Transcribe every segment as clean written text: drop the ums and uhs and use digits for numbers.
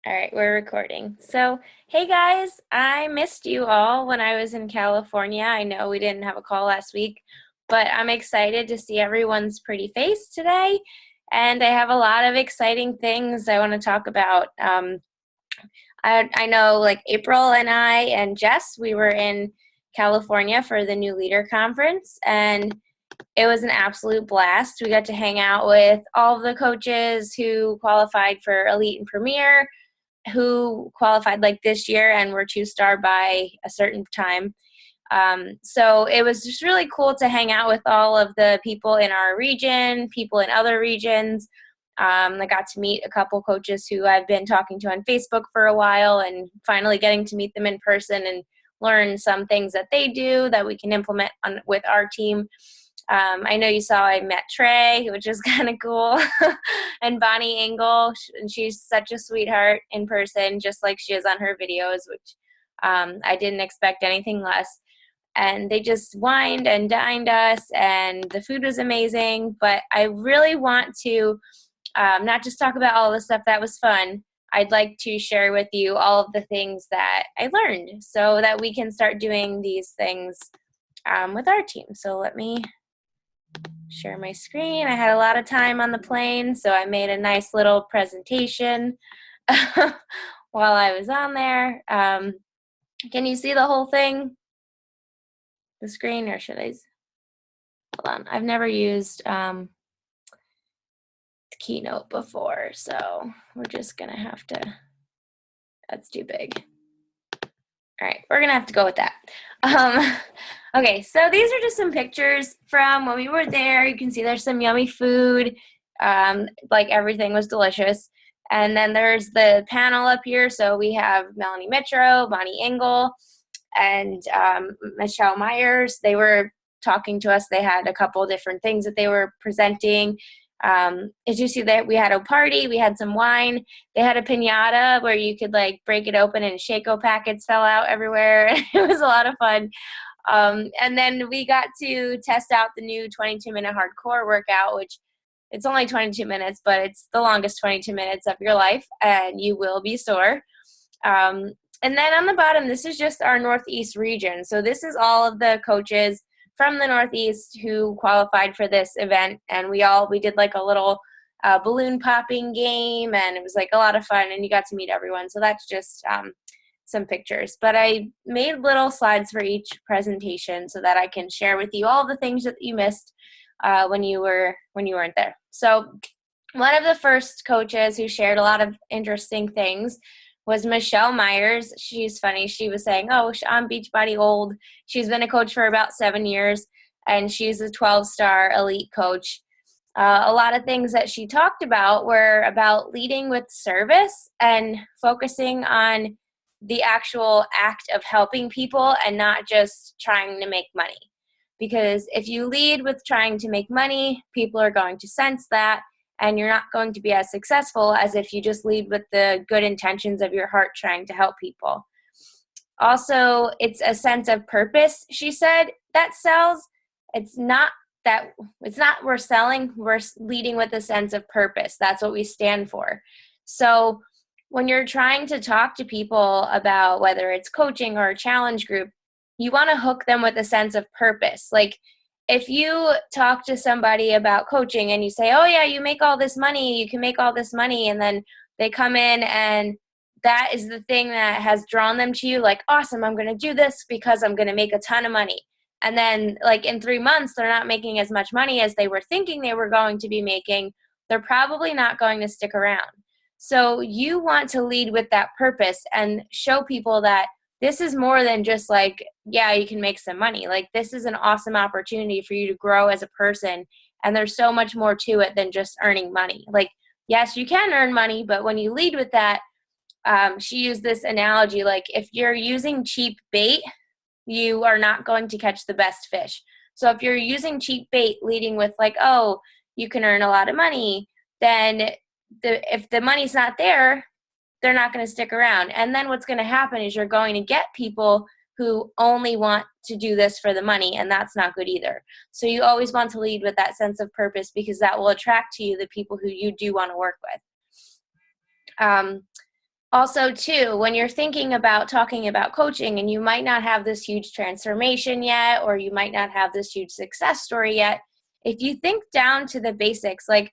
All right, we're recording. So, hey guys, I missed you all when I was in California. I know we didn't have a call last week, but I'm excited to see everyone's pretty face today. And I have a lot of exciting things I want to talk about. I know like April and I and Jess, we were in California for the New Leader Conference, and it was an absolute blast. We got to hang out with all of the coaches who qualified for Elite and Premier, who qualified like this year and were 2-star by a certain time. So it was just really cool to hang out with all of the people in our region, people in other regions. I got to meet a couple coaches who I've been talking to on Facebook for a while, and finally getting to meet them in person and learn some things that they do that we can implement with our team. I know you saw I met Trey, which is kind of cool, and Bonnie Engle, and she's such a sweetheart in person, just like she is on her videos, which I didn't expect anything less. And they just wined and dined us, and the food was amazing. But I really want to not just talk about all the stuff that was fun. I'd like to share with you all of the things that I learned so that we can start doing these things with our team. So let me share my screen. I had a lot of time on the plane, so I made a nice little presentation while I was on there. Can you see the whole thing, the screen, or should I? Hold on. I've never used Keynote before, so we're just gonna have to. That's too big. All right, we're gonna have to go with that. Okay, so these are just some pictures from when we were there. You can see there's some yummy food. Like everything was delicious. And then there's the panel up here. So we have Melanie Metro, Bonnie Engle, and Michelle Myers. They were talking to us. They had a couple different things that they were presenting. As you see that we had a party, we had some wine, they had a piñata where you could like break it open and Shaco packets fell out everywhere. It was a lot of fun. And then we got to test out the new 22-minute hardcore workout, which it's only 22 minutes, but it's the longest 22 minutes of your life, and you will be sore. And then on the bottom, this is just our Northeast region. So this is all of the coaches from the Northeast who qualified for this event, and we did like a little balloon popping game, and it was like a lot of fun, and you got to meet everyone. So that's just some pictures, but I made little slides for each presentation so that I can share with you all the things that you missed when you weren't there. So one of the first coaches who shared a lot of interesting things was Michelle Myers. She's funny. She was saying, oh, I'm Beachbody old. She's been a coach for about 7 years, and she's a 12-star elite coach. A lot of things that she talked about were about leading with service and focusing on the actual act of helping people and not just trying to make money. Because if you lead with trying to make money, people are going to sense that, and you're not going to be as successful as if you just lead with the good intentions of your heart trying to help people. Also, it's a sense of purpose, she said, that sells. It's not we're selling, we're leading with a sense of purpose. That's what we stand for. So when you're trying to talk to people about whether it's coaching or a challenge group, you want to hook them with a sense of purpose. Like if you talk to somebody about coaching and you say, oh yeah, you make all this money, you can make all this money, and then they come in and that is the thing that has drawn them to you, like, awesome, I'm going to do this because I'm going to make a ton of money. And then like in 3 months, they're not making as much money as they were thinking they were going to be making. They're probably not going to stick around. So you want to lead with that purpose and show people that this is more than just like, yeah, you can make some money. Like this is an awesome opportunity for you to grow as a person. And there's so much more to it than just earning money. Like, yes, you can earn money, but when you lead with that, she used this analogy, like if you're using cheap bait, you are not going to catch the best fish. So if you're using cheap bait leading with like, oh, you can earn a lot of money, then if the money's not there, they're not going to stick around. And then what's going to happen is you're going to get people who only want to do this for the money, and that's not good either. So you always want to lead with that sense of purpose, because that will attract to you the people who you do want to work with. Also, too, when you're thinking about talking about coaching and you might not have this huge transformation yet, or you might not have this huge success story yet, if you think down to the basics, like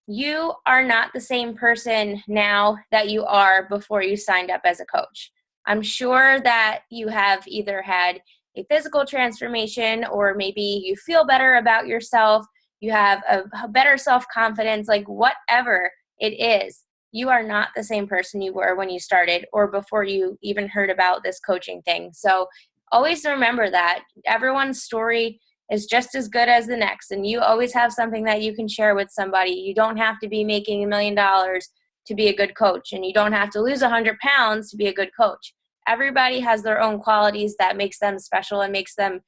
you are not the same person now that you are before you signed up as a coach. I'm sure that you have either had a physical transformation, or maybe you feel better about yourself, you have a better self-confidence, like whatever it is. You are not the same person you were when you started or before you even heard about this coaching thing. So always remember that everyone's story is just as good as the next, and you always have something that you can share with somebody. You don't have to be making $1 million to be a good coach, and you don't have to lose 100 pounds to be a good coach. Everybody has their own qualities that makes them special and makes them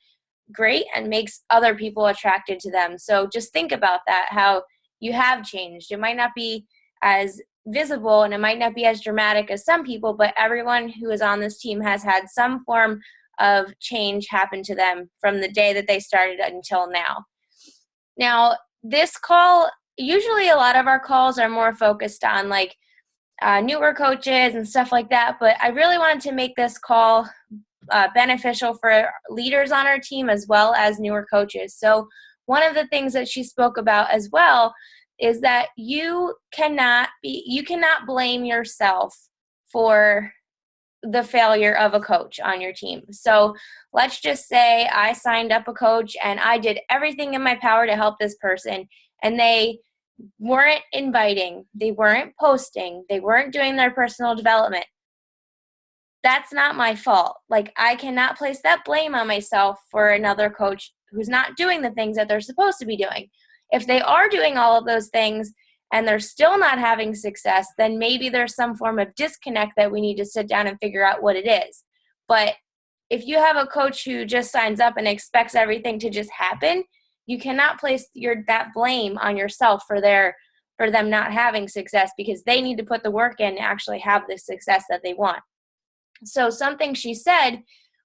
great and makes other people attracted to them. So just think about that, how you have changed. It might not be as visible and it might not be as dramatic as some people, but everyone who is on this team has had some form of change happen to them from the day that they started until now. Now, this call, usually a lot of our calls are more focused on like newer coaches and stuff like that, but I really wanted to make this call beneficial for leaders on our team as well as newer coaches. So one of the things that she spoke about as well is that you cannot blame yourself for the failure of a coach on your team. So let's just say I signed up a coach and I did everything in my power to help this person, and they weren't inviting, they weren't posting, they weren't doing their personal development. That's not my fault. Like, I cannot place that blame on myself for another coach who's not doing the things that they're supposed to be doing. If they are doing all of those things and they're still not having success, then maybe there's some form of disconnect that we need to sit down and figure out what it is. But if you have a coach who just signs up and expects everything to just happen, you cannot place that blame on yourself for them not having success, because they need to put the work in to actually have the success that they want. So something she said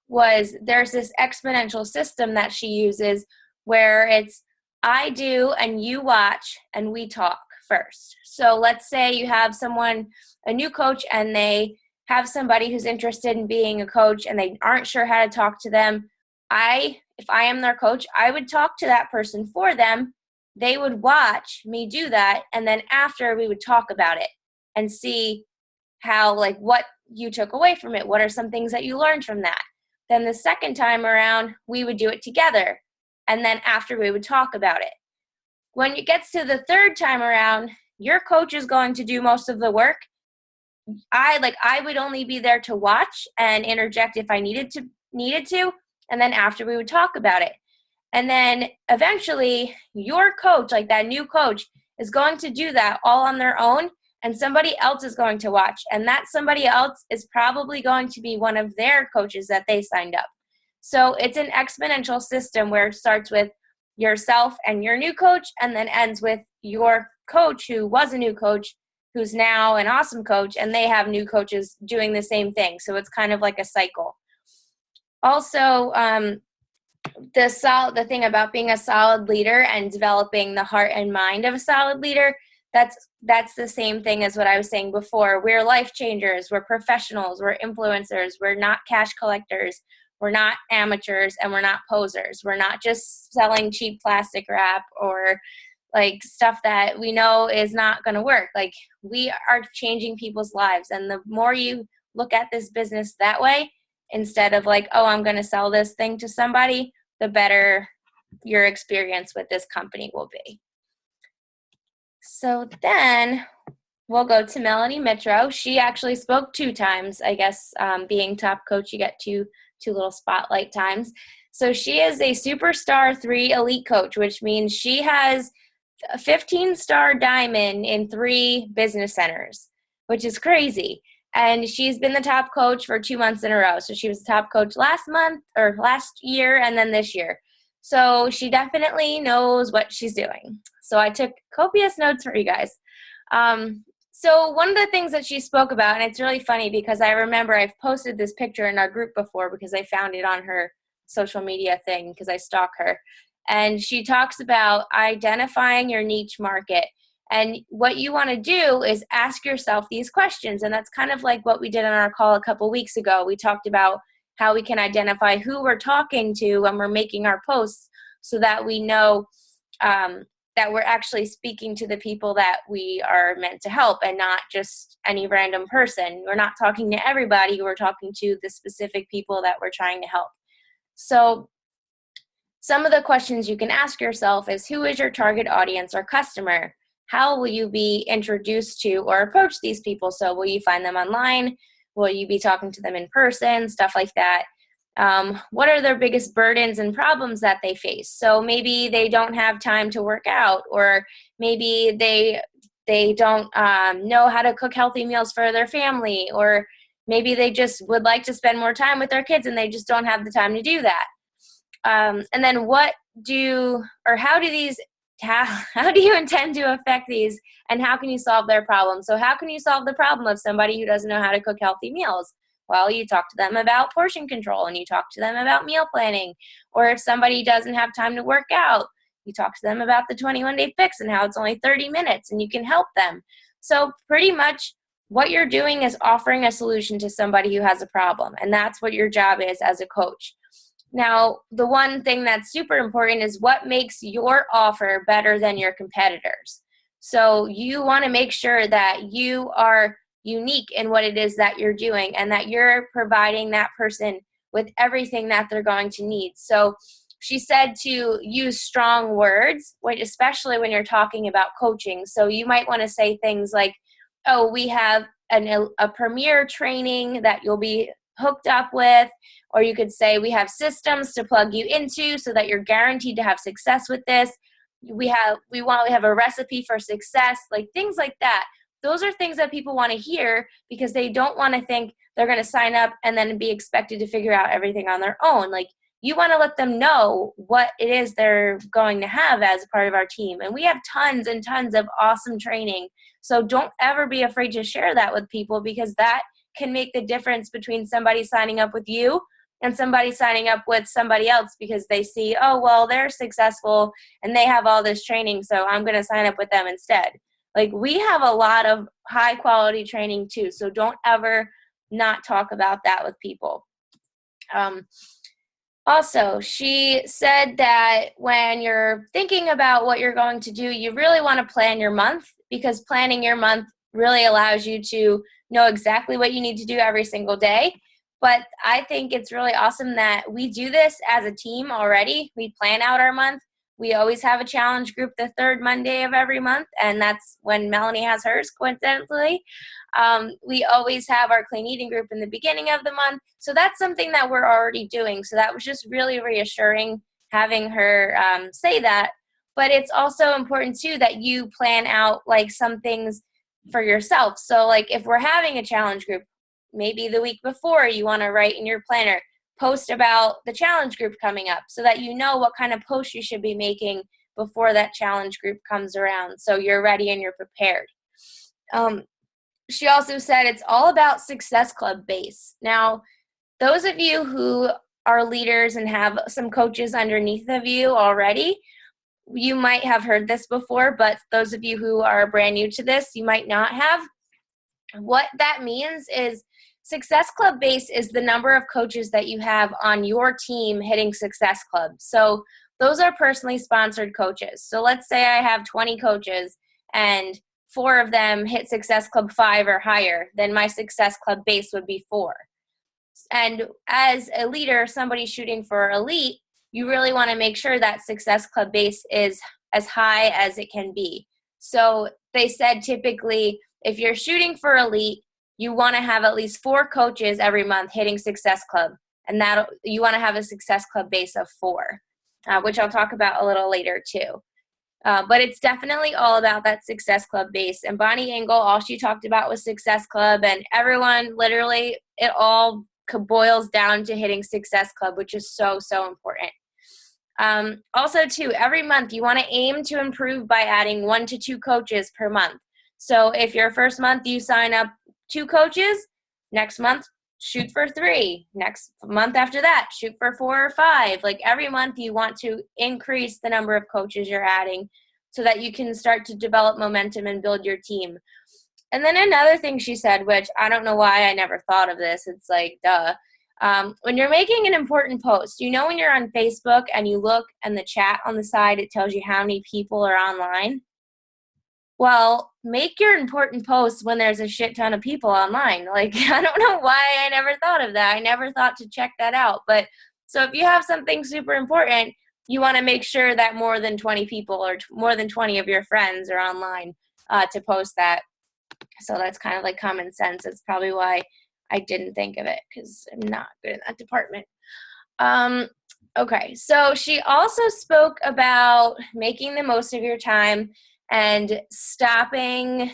was there's this exponential system that she uses where it's I do and you watch and we talk first. So let's say you have a new coach, and they have somebody who's interested in being a coach and they aren't sure how to talk to them. If I am their coach, I would talk to that person for them. They would watch me do that, and then after we would talk about it and see how, like, what you took away from it. What are some things that you learned from that? Then the second time around, we would do it together, and then after we would talk about it. When it gets to the third time around, your coach is going to do most of the work. I would only be there to watch and interject if I needed to, and then after we would talk about it. And then eventually your coach, like that new coach, is going to do that all on their own, and somebody else is going to watch. And that somebody else is probably going to be one of their coaches that they signed up. So it's an exponential system where it starts with yourself and your new coach, and then ends with your coach who was a new coach, who's now an awesome coach, and they have new coaches doing the same thing. So it's kind of like a cycle. Also, the thing about being a solid leader and developing the heart and mind of a solid leader, that's the same thing as what I was saying before. We're life changers, we're professionals, we're influencers, we're not cash collectors, we're not amateurs, and we're not posers. We're not just selling cheap plastic wrap or like stuff that we know is not going to work. Like, we are changing people's lives, and the more you look at this business that way, instead of like, oh, I'm going to sell this thing to somebody, the better your experience with this company will be. So then we'll go to Melanie Mitro. She actually spoke 2 times. I guess being top coach, you get two little spotlight times. So she is a superstar 3 elite coach, which means she has a 15-star diamond in 3 business centers, which is crazy. And she's been the top coach for 2 months in a row. So she was the top coach last year, and then this year. So she definitely knows what she's doing. So I took copious notes for you guys. So one of the things that she spoke about, and it's really funny because I remember I've posted this picture in our group before because I found it on her social media thing because I stalk her. And she talks about identifying your niche market. And what you want to do is ask yourself these questions. And that's kind of like what we did on our call a couple weeks ago. We talked about how we can identify who we're talking to when we're making our posts so that we know that we're actually speaking to the people that we are meant to help and not just any random person. We're not talking to everybody. We're talking to the specific people that we're trying to help. So some of the questions you can ask yourself is, who is your target audience or customer? How will you be introduced to or approach these people? So will you find them online? Will you be talking to them in person? Stuff like that. What are their biggest burdens and problems that they face? So maybe they don't have time to work out, or maybe they don't know how to cook healthy meals for their family, or maybe they just would like to spend more time with their kids and they just don't have the time to do that. And then how do you intend to affect these, and how can you solve their problem? So how can you solve the problem of somebody who doesn't know how to cook healthy meals? Well, you talk to them about portion control, and you talk to them about meal planning. Or if somebody doesn't have time to work out, you talk to them about the 21-day fix and how it's only 30 minutes and you can help them. So pretty much what you're doing is offering a solution to somebody who has a problem, and that's what your job is as a coach. Now, the one thing that's super important is what makes your offer better than your competitors. So you want to make sure that you are unique in what it is that you're doing and that you're providing that person with everything that they're going to need. So she said to use strong words, especially when you're talking about coaching. So you might want to say things like, oh, we have a premier training that you'll be hooked up with. Or you could say, we have systems to plug you into so that you're guaranteed to have success with this. We have a recipe for success, like things like that. Those are things that people want to hear because they don't want to think they're going to sign up and then be expected to figure out everything on their own. Like, you want to let them know what it is they're going to have as a part of our team. And we have tons and tons of awesome training. So don't ever be afraid to share that with people, because that can make the difference between somebody signing up with you and somebody signing up with somebody else because they see, oh, well, they're successful and they have all this training, so I'm going to sign up with them instead. Like, we have a lot of high quality training too, so don't ever not talk about that with people. Also, she said that when you're thinking about what you're going to do, you really want to plan your month, because planning your month really allows you to know exactly what you need to do every single day. But I think it's really awesome that we do this as a team already. We plan out our month. We always have a challenge group the third Monday of every month, and that's when Melanie has hers, coincidentally. We always have our clean eating group in the beginning of the month. So that's something that we're already doing. So that was just really reassuring having her say that. But it's also important, too, that you plan out like some things for yourself. So like if we're having a challenge group, maybe the week before you want to write in your planner, post about the challenge group coming up so that you know what kind of post you should be making before that challenge group comes around, so you're ready and you're prepared. She also said it's all about Success Club base. Now, those of you who are leaders and have some coaches underneath of you already, you might have heard this before, but those of you who are brand new to this, you might not have. What that means is Success Club base is the number of coaches that you have on your team hitting Success Club. So those are personally sponsored coaches. So let's say I have 20 coaches and 4 of them hit Success Club 5 or higher, then my Success Club base would be 4. And as a leader, somebody shooting for elite, you really want to make sure that Success Club base is as high as it can be. So they said typically if you're shooting for elite, you want to have at least 4 coaches every month hitting Success Club, and that you want to have a Success Club base of 4, which I'll talk about a little later too. But it's definitely all about that Success Club base. And Bonnie Engle, all she talked about was Success Club, and everyone, literally, it all boils down to hitting Success Club, which is so, so important. Also, too, every month you want to aim to improve by adding 1 to 2 coaches per month. So if your first month you sign up 2 coaches, next month shoot for 3. Next month after that, shoot for 4 or 5. Like every month you want to increase the number of coaches you're adding so that you can start to develop momentum and build your team. And then another thing she said, which I don't know why I never thought of this, it's like, duh. When you're making an important post, when you're on Facebook and you look and the chat on the side, it tells you how many people are online. Well, make your important posts when there's a shit ton of people online. Like, I don't know why I never thought of that. I never thought to check that out. But so if you have something super important, you want to make sure that more than 20 people or more than 20 of your friends are online to post that. So that's kind of like common sense. That's probably why I didn't think of it, because I'm not good in that department. Okay, so she also spoke about making the most of your time and stopping.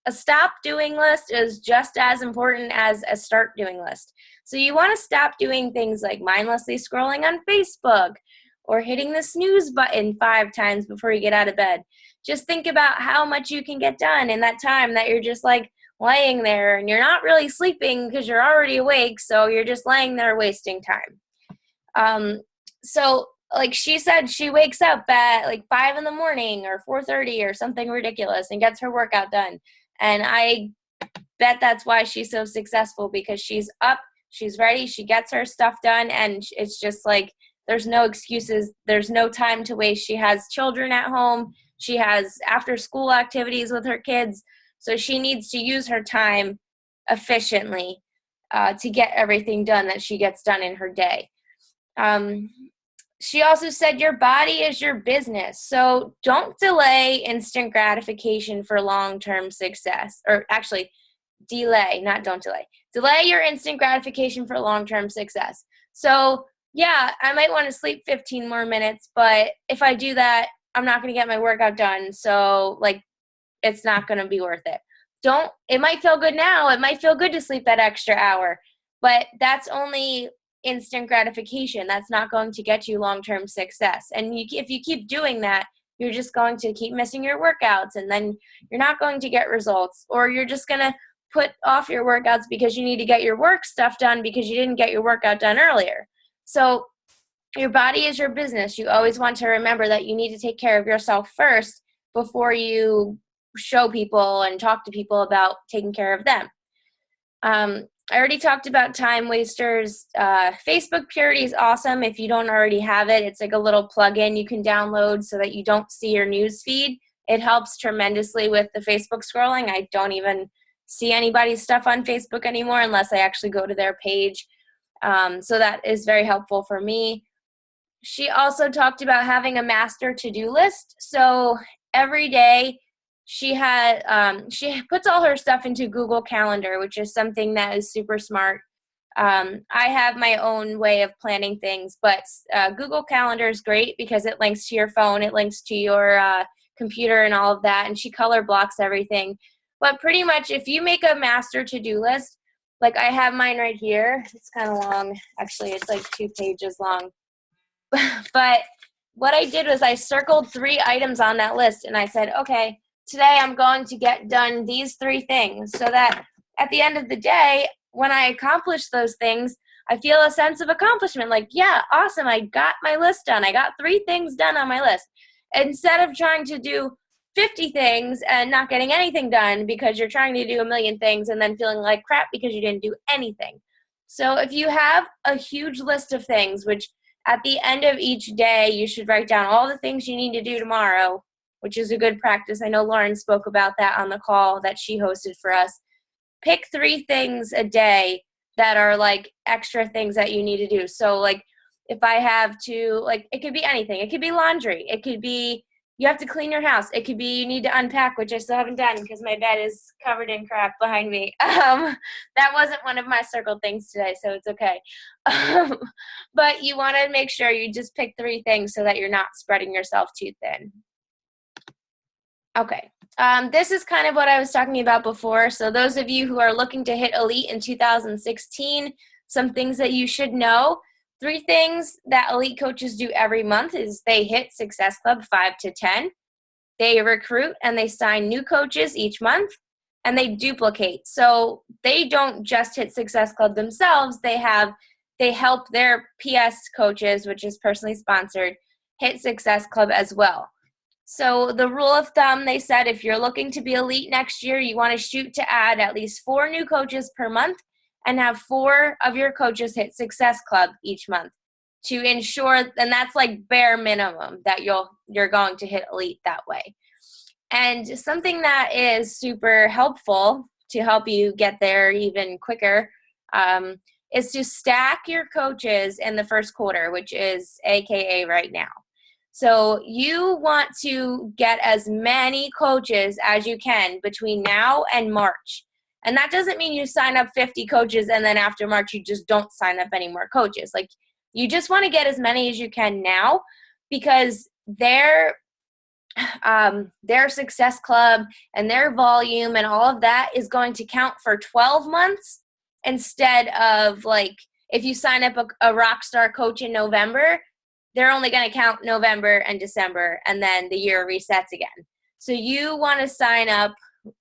A stop doing list is just as important as a start doing list. So you want to stop doing things like mindlessly scrolling on Facebook or hitting the snooze button 5 times before you get out of bed. Just think about how much you can get done in that time that you're just like laying there and you're not really sleeping because you're already awake, so you're just laying there wasting time. So like she said, she wakes up at like 5 in the morning or 4:30 or something ridiculous and gets her workout done. And I bet that's why she's so successful, because she's up, she's ready, she gets her stuff done, and it's just like there's no excuses. There's no time to waste. She has children at home. She has after school activities with her kids. So she needs to use her time efficiently to get everything done that she gets done in her day. She also said your body is your business. So don't delay instant gratification for long-term success. Or actually, delay, not don't delay. Delay your instant gratification for long-term success. So yeah, I might want to sleep 15 more minutes, but if I do that, I'm not going to get my workout done. So like, it's not going to be worth it. It might feel good now. It might feel good to sleep that extra hour, but that's only instant gratification. That's not going to get you long-term success. And if you keep doing that, you're just going to keep missing your workouts, and then you're not going to get results, or you're just going to put off your workouts because you need to get your work stuff done because you didn't get your workout done earlier. So your body is your business. You always want to remember that you need to take care of yourself first before you show people and talk to people about taking care of them. I already talked about time wasters. Facebook Purity is awesome. If you don't already have it, it's like a little plugin you can download so that you don't see your news feed. It helps tremendously with the Facebook scrolling. I don't even see anybody's stuff on Facebook anymore unless I actually go to their page. So that is very helpful for me. She also talked about having a master to-do list. So every day she puts all her stuff into Google Calendar, which is something that is super smart. I have my own way of planning things, but Google Calendar is great because it links to your phone, it links to your computer and all of that, and she color blocks everything. But pretty much if you make a master to-do list, like I have mine right here. It's kind of long. Actually, it's like 2 pages long. But what I did was I circled 3 items on that list, and I said, okay, today I'm going to get done these 3 things, so that at the end of the day, when I accomplish those things, I feel a sense of accomplishment. Like, yeah, awesome, I got my list done. I got 3 things done on my list. Instead of trying to do 50 things and not getting anything done because you're trying to do a million things and then feeling like crap because you didn't do anything. So if you have a huge list of things, which at the end of each day, you should write down all the things you need to do tomorrow, which is a good practice. I know Lauren spoke about that on the call that she hosted for us. Pick 3 things a day that are like extra things that you need to do. So like if I have to, like, it could be anything. It could be laundry. It could be you have to clean your house. It could be you need to unpack, which I still haven't done because my bed is covered in crap behind me. That wasn't one of my circled things today, so it's okay. But you want to make sure you just pick 3 things so that you're not spreading yourself too thin. Okay. This is kind of what I was talking about before. So those of you who are looking to hit elite in 2016, some things that you should know. 3 things that elite coaches do every month is they hit Success Club 5 to 10. They recruit and they sign new coaches each month, and they duplicate. So they don't just hit Success Club themselves. They help their PS coaches, which is personally sponsored, hit Success Club as well. So the rule of thumb, they said, if you're looking to be elite next year, you want to shoot to add at least 4 new coaches per month and have 4 of your coaches hit Success Club each month to ensure, and that's like bare minimum that you're going to hit elite that way. And something that is super helpful to help you get there even quicker is to stack your coaches in the first quarter, which is AKA right now. So you want to get as many coaches as you can between now and March. And that doesn't mean you sign up 50 coaches and then after March you just don't sign up any more coaches. Like, you just want to get as many as you can now, because their Success Club and their volume and all of that is going to count for 12 months instead of, like, if you sign up a rock star coach in November, they're only going to count November and December, and then the year resets again. So you want to sign up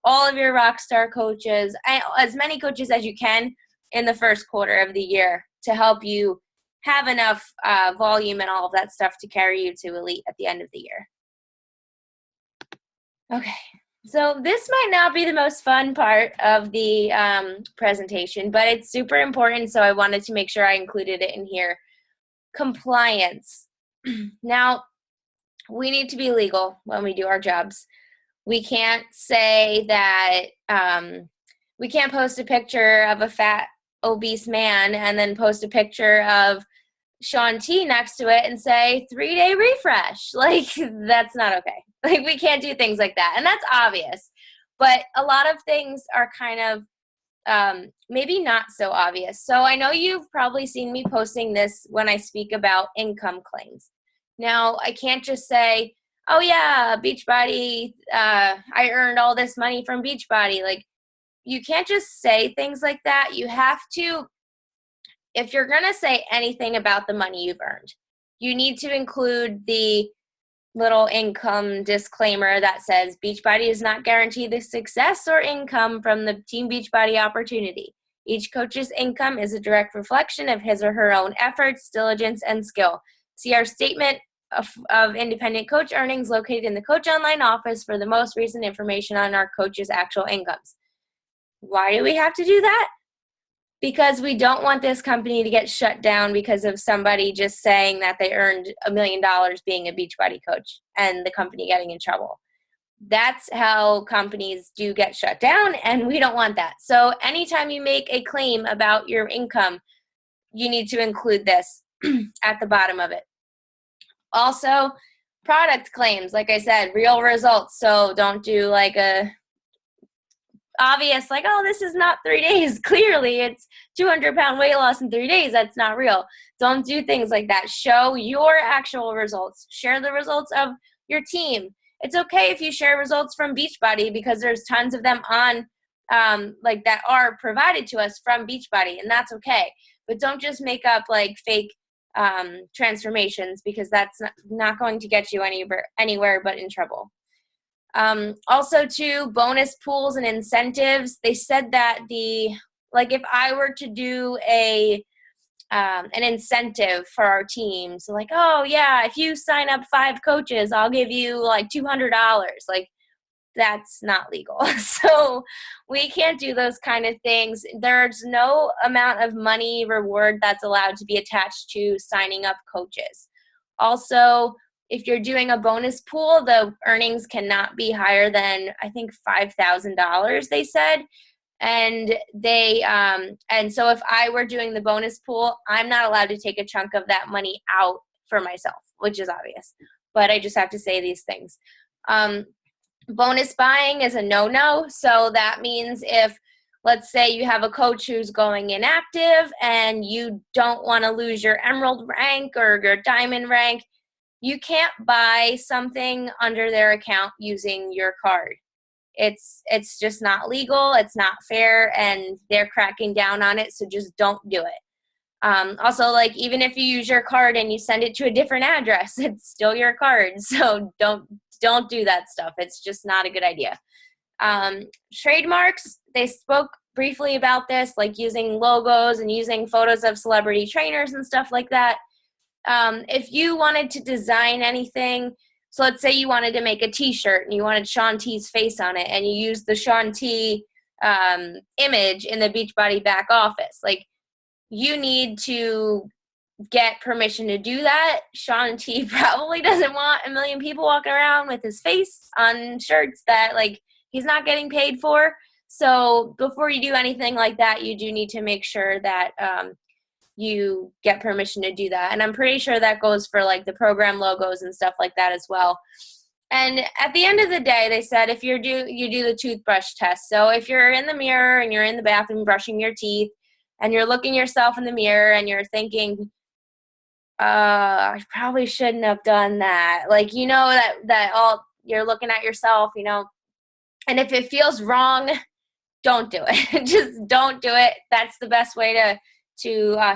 all of your rock star coaches, as many coaches as you can in the first quarter of the year, to help you have enough volume and all of that stuff to carry you to elite at the end of the year. Okay, so this might not be the most fun part of the presentation, but it's super important, so I wanted to make sure I included it in here. Compliance. Now, we need to be legal when we do our jobs. We can't say that we can't post a picture of a fat, obese man and then post a picture of Sean T next to it and say 3-day refresh. Like, that's not okay. Like, we can't do things like that. And that's obvious. But a lot of things are kind of maybe not so obvious. So I know you've probably seen me posting this when I speak about income claims. Now, I can't just say, oh yeah, Beachbody, I earned all this money from Beachbody. Like, you can't just say things like that. You have to, if you're going to say anything about the money you've earned, you need to include the little income disclaimer that says Beachbody does not guarantee the success or income from the Team Beachbody opportunity. Each coach's income is a direct reflection of his or her own efforts, diligence, and skill. See our statement of independent coach earnings located in the Coach Online office for the most recent information on our coaches' actual incomes. Why do we have to do that? Because we don't want this company to get shut down because of somebody just saying that they earned $1 million being a Beachbody coach and the company getting in trouble. That's how companies do get shut down, and we don't want that. So anytime you make a claim about your income, you need to include this at the bottom of it. Also, product claims, like I said, real results. So don't do like a obvious, like, oh, this is not 3 days. Clearly, it's 200-pound weight loss in 3 days. That's not real. Don't do things like that. Show your actual results. Share the results of your team. It's okay if you share results from Beachbody, because there's tons of them on, like, that are provided to us from Beachbody, and that's okay. But don't just make up like fake transformations, because that's not going to get you anywhere but in trouble. Also, too, bonus pools and incentives. They said that if I were to do an incentive for our team, so like, oh yeah, if you sign up 5 coaches, I'll give you like $200. Like, that's not legal. So we can't do those kind of things. There's no amount of money reward that's allowed to be attached to signing up coaches. Also, if you're doing a bonus pool, the earnings cannot be higher than, I think, $5,000, they said. And and so if I were doing the bonus pool, I'm not allowed to take a chunk of that money out for myself, which is obvious. But I just have to say these things. Bonus buying is a no-no. So that means if, let's say, you have a coach who's going inactive and you don't want to lose your emerald rank or your diamond rank, you can't buy something under their account using your card. It's just not legal. It's not fair, and they're cracking down on it. So just don't do it. Also, like, even if you use your card and you send it to a different address, it's still your card. So don't do that stuff. It's just not a good idea. Trademarks, they spoke briefly about this, like using logos and using photos of celebrity trainers and stuff like that. If you wanted to design anything, So let's say you wanted to make a t-shirt and you wanted Shaun T's face on it, and you used the Shaun T image in the Beachbody back office. Like, you need to get permission to do that. Shaun T probably doesn't want a million people walking around with his face on shirts that, like, he's not getting paid for. So before you do anything like that, you do need to make sure that you get permission to do that. And I'm pretty sure that goes for, like, the program logos and stuff like that as well. And at the end of the day, they said if you do the toothbrush test. So if you're in the mirror and you're in the bathroom brushing your teeth and you're looking yourself in the mirror and you're thinking, I probably shouldn't have done that. Like, you know, that all you're looking at yourself, you know, and if it feels wrong, don't do it. Just don't do it. That's the best way to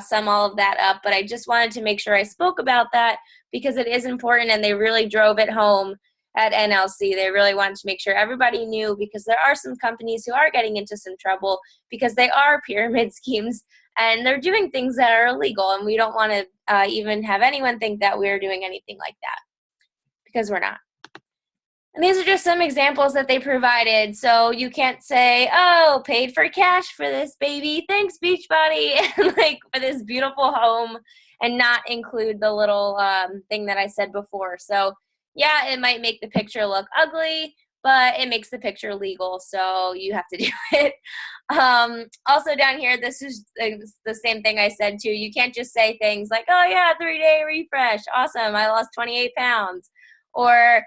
sum all of that up. But I just wanted to make sure I spoke about that because it is important, and they really drove it home at NLC. They really wanted to make sure everybody knew, because there are some companies who are getting into some trouble because they are pyramid schemes and they're doing things that are illegal, and we don't want to even have anyone think that we're doing anything like that, because we're not. And these are just some examples that they provided. So you can't say, oh, paid for cash for this, baby. Thanks, Beachbody. Like, for this beautiful home, and not include the little thing that I said before. So yeah, it might make the picture look ugly, but it makes the picture legal, so you have to do it. Also down here, this is the same thing I said too. You can't just say things like, oh yeah, 3-day refresh, awesome, I lost 28 pounds. Or,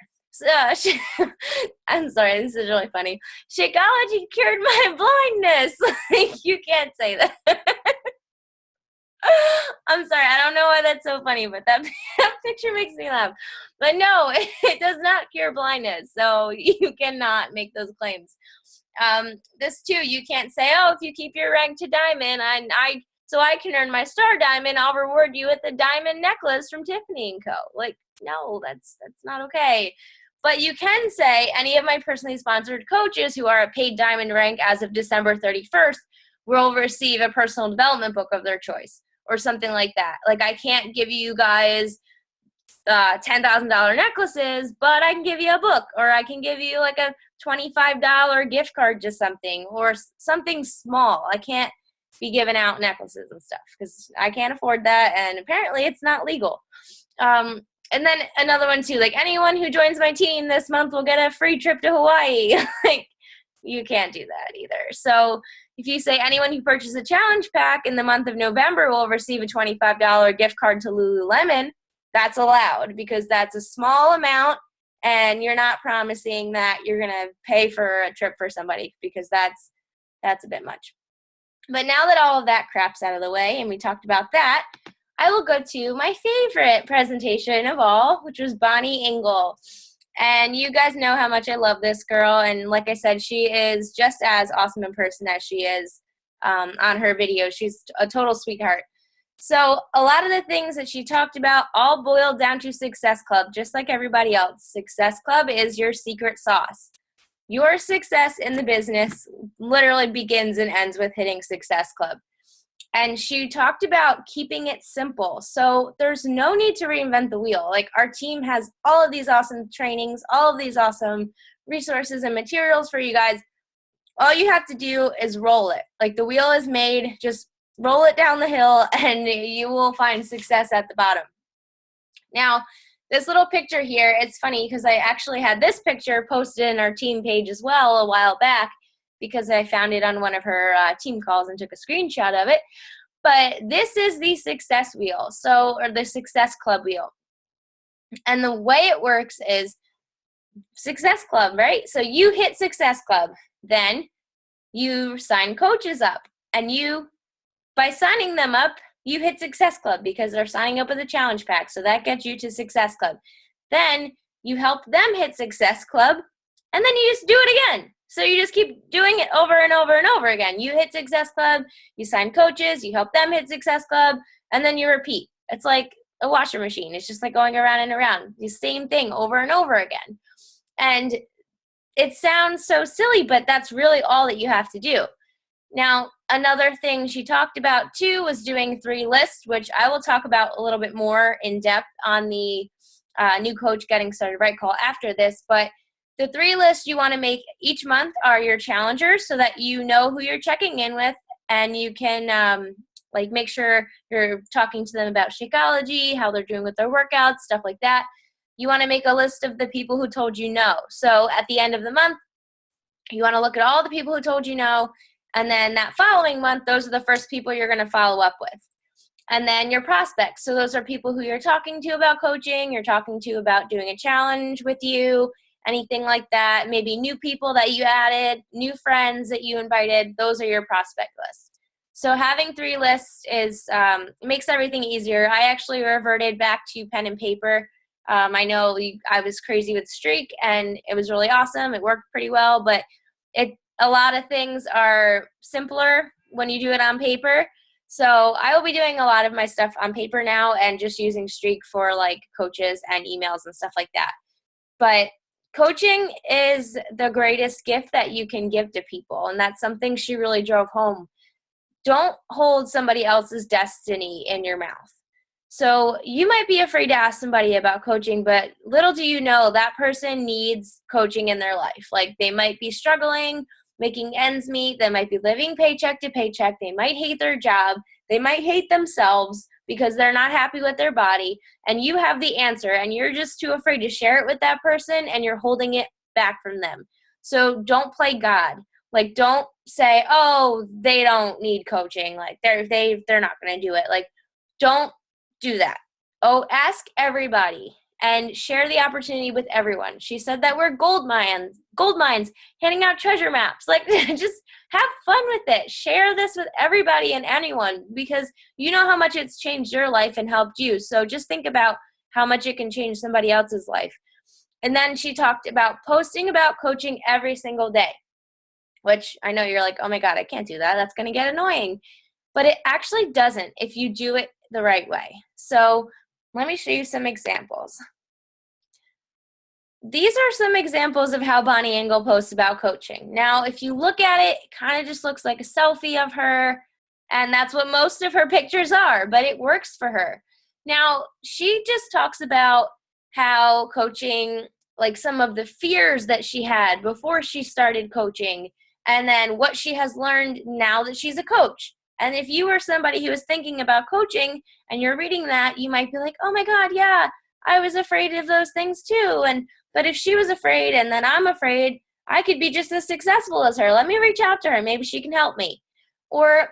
I'm sorry, this is really funny. Shakeology cured my blindness. Like, you can't say that. I'm sorry, I don't know why that's so funny, but that picture makes me laugh. But no, it does not cure blindness, so you cannot make those claims. This too, you can't say, oh, if you keep your rank to diamond, so I can earn my star diamond, I'll reward you with a diamond necklace from Tiffany & Co. Like, no, that's not okay. But you can say, any of my personally sponsored coaches who are a paid diamond rank as of December 31st will receive a personal development book of their choice, or something like that. Like, I can't give you guys $10,000 necklaces, but I can give you a book, or I can give you like a $25 gift card to something, or something small. I can't be giving out necklaces and stuff because I can't afford that, and apparently it's not legal. And then another one too, like, anyone who joins my team this month will get a free trip to Hawaii. Like, you can't do that either. So if you say anyone who purchases a challenge pack in the month of November will receive a $25 gift card to Lululemon, that's allowed, because that's a small amount, and you're not promising that you're going to pay for a trip for somebody, because that's a bit much. But now that all of that crap's out of the way and we talked about that, I will go to my favorite presentation of all, which was Bonnie Engle. And you guys know how much I love this girl. And like I said, she is just as awesome in person as she is on her videos. She's a total sweetheart. So a lot of the things that she talked about all boiled down to Success Club, just like everybody else. Success Club is your secret sauce. Your success in the business literally begins and ends with hitting Success Club. And she talked about keeping it simple. So there's no need to reinvent the wheel. Like, our team has all of these awesome trainings, all of these awesome resources and materials for you guys. All you have to do is roll it. Like, the wheel is made, just roll it down the hill and you will find success at the bottom. Now, this little picture here, it's funny because I actually had this picture posted in our team page as well a while back, because I found it on one of her team calls and took a screenshot of it. But this is the success wheel, or the Success Club wheel. And the way it works is Success Club, right? So you hit Success Club, then you sign coaches up, and by signing them up, you hit Success Club because they're signing up with a challenge pack. So that gets you to Success Club. Then you help them hit Success Club, and then you just do it again. So you just keep doing it over and over and over again. You hit Success Club, you sign coaches, you help them hit Success Club, and then you repeat. It's like a washer machine. It's just like going around and around. The same thing over and over again. And it sounds so silly, but that's really all that you have to do. Now, another thing she talked about too was doing 3 lists, which I will talk about a little bit more in depth on the new coach getting started right call after this. But the 3 lists you want to make each month are your challengers, so that you know who you're checking in with, and you can like make sure you're talking to them about Shakeology, how they're doing with their workouts, stuff like that. You want to make a list of the people who told you no. So at the end of the month, you want to look at all the people who told you no, and then that following month, those are the first people you're going to follow up with. And then your prospects. So those are people who you're talking to about coaching, you're talking to about doing a challenge with you, anything like that. Maybe new people that you added, new friends that you invited. Those are your prospect lists. So having 3 lists makes everything easier. I actually reverted back to pen and paper. I know I was crazy with Streak, and it was really awesome. It worked pretty well, but a lot of things are simpler when you do it on paper. So I will be doing a lot of my stuff on paper now and just using Streak for like coaches and emails and stuff like that. But coaching is the greatest gift that you can give to people, and that's something she really drove home. Don't hold somebody else's destiny in your mouth. So you might be afraid to ask somebody about coaching, but little do you know that person needs coaching in their life. Like, they might be struggling, making ends meet. They might be living paycheck to paycheck. They might hate their job. They might hate themselves because they're not happy with their body. And you have the answer, and you're just too afraid to share it with that person, and you're holding it back from them. So don't play God. Like, don't say, oh, they don't need coaching. Like, they're not going to do it. Like, don't do that. Oh, ask everybody and share the opportunity with everyone. She said that we're gold mines, handing out treasure maps. Like, just have fun with it. Share this with everybody and anyone, because you know how much it's changed your life and helped you. So just think about how much it can change somebody else's life. And then she talked about posting about coaching every single day, which I know you're like, oh my God, I can't do that. That's going to get annoying. But it actually doesn't if you do it the right way. So let me show you some examples. These are some examples of how Bonnie Engle posts about coaching. Now, if you look at it, it kind of just looks like a selfie of her, and that's what most of her pictures are, but it works for her. Now, she just talks about how coaching, like some of the fears that she had before she started coaching, and then what she has learned now that she's a coach. And if you were somebody who was thinking about coaching and you're reading that, you might be like, oh my God, yeah, I was afraid of those things too. But if she was afraid and then I'm afraid, I could be just as successful as her. Let me reach out to her. Maybe she can help me. Or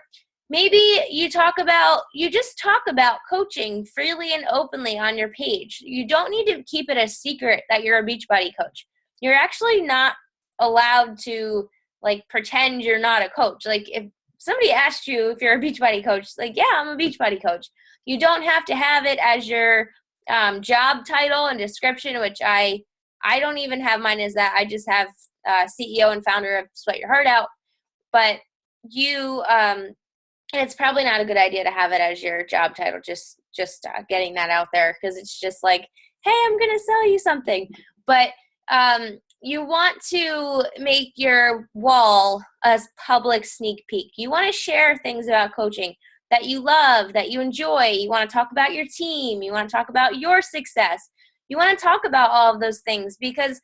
maybe you just talk about coaching freely and openly on your page. You don't need to keep it a secret that you're a Beachbody coach. You're actually not allowed to like pretend you're not a coach. Like, if somebody asked you if you're a Beachbody coach, like, yeah, I'm a Beachbody coach. You don't have to have it as your job title and description, which I don't even have mine as that. I just have CEO and founder of Sweat Your Heart Out. But it's probably not a good idea to have it as your job title, just getting that out there, because it's just like, hey, I'm going to sell you something. But you want to make your wall a public sneak peek. You want to share things about coaching that you love, that you enjoy. You want to talk about your team. You want to talk about your success. You want to talk about all of those things, because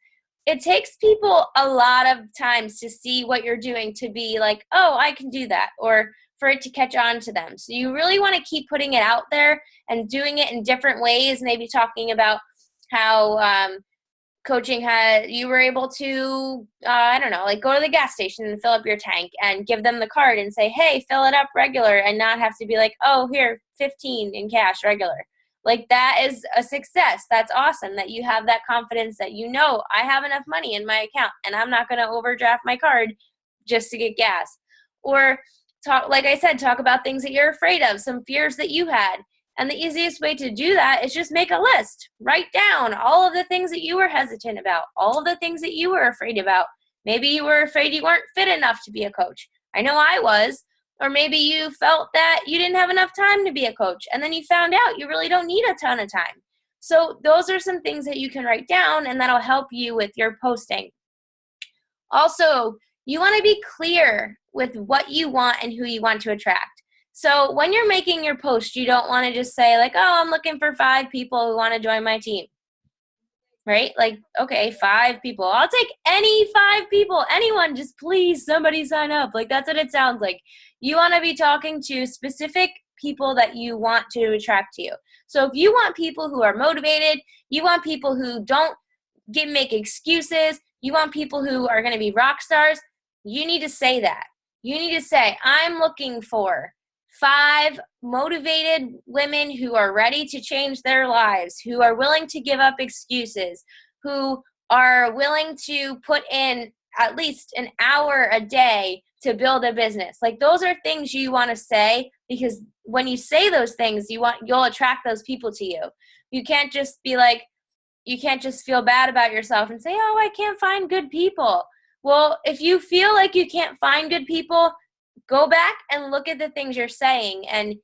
it takes people a lot of times to see what you're doing to be like, oh, I can do that, or for it to catch on to them. So you really want to keep putting it out there and doing it in different ways, maybe talking about how coaching you were able to, I don't know, like go to the gas station and fill up your tank and give them the card and say, hey, fill it up regular, and not have to be like, oh, here, 15 in cash regular. Like, that is a success. That's awesome that you have that confidence that you know, I have enough money in my account and I'm not going to overdraft my card just to get gas. Or like I said, talk about things that you're afraid of, some fears that you had. And the easiest way to do that is just make a list. Write down all of the things that you were hesitant about, all of the things that you were afraid about. Maybe you were afraid you weren't fit enough to be a coach. I know I was. Or maybe you felt that you didn't have enough time to be a coach, and then you found out you really don't need a ton of time. So those are some things that you can write down, and that'll help you with your posting. Also, you want to be clear with what you want and who you want to attract. So when you're making your post, you don't want to just say like, oh, I'm looking for 5 people who want to join my team. right? Like, okay, 5 people. I'll take any 5 people. Anyone, just please, somebody sign up. Like, that's what it sounds like. You want to be talking to specific people that you want to attract to you. So if you want people who are motivated, you want people who don't make excuses, you want people who are going to be rock stars, you need to say that. You need to say, I'm looking for 5 motivated women who are ready to change their lives, who are willing to give up excuses, who are willing to put in at least an hour a day to build a business. Like, those are things you want to say, because when you say those things, you'll attract those people to you. You can't just be like, you can't just feel bad about yourself and say, oh, I can't find good people. Well, if you feel like you can't find good people, go back and look at the things you're saying. And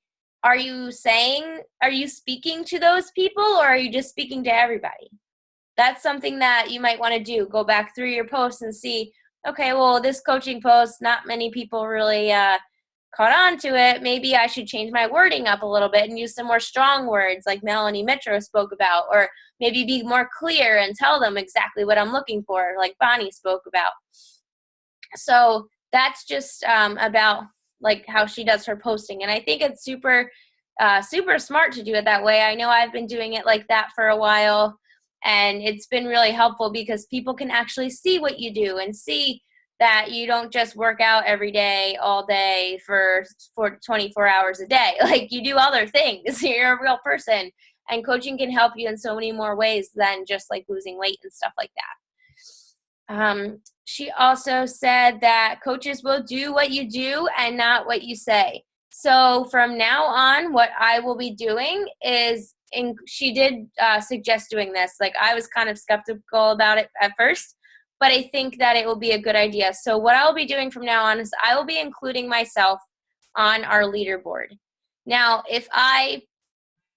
are you speaking to those people, or are you just speaking to everybody? That's something that you might want to do. Go back through your posts and see, okay, well, this coaching post, not many people really caught on to it. Maybe I should change my wording up a little bit and use some more strong words like Melanie Mitro spoke about, or maybe be more clear and tell them exactly what I'm looking for, like Bonnie spoke about. So that's just about like how she does her posting. And I think it's super smart to do it that way. I know I've been doing it like that for a while, and it's been really helpful because people can actually see what you do and see that you don't just work out every day, all day for 24 hours a day. Like, you do other things. You're a real person, and coaching can help you in so many more ways than just like losing weight and stuff like that. She also said that coaches will do what you do and not what you say. So from now on, what I will be doing is, she did suggest doing this. Like, I was kind of skeptical about it at first, but I think that it will be a good idea. So what I'll be doing from now on is I will be including myself on our leaderboard. Now, if I,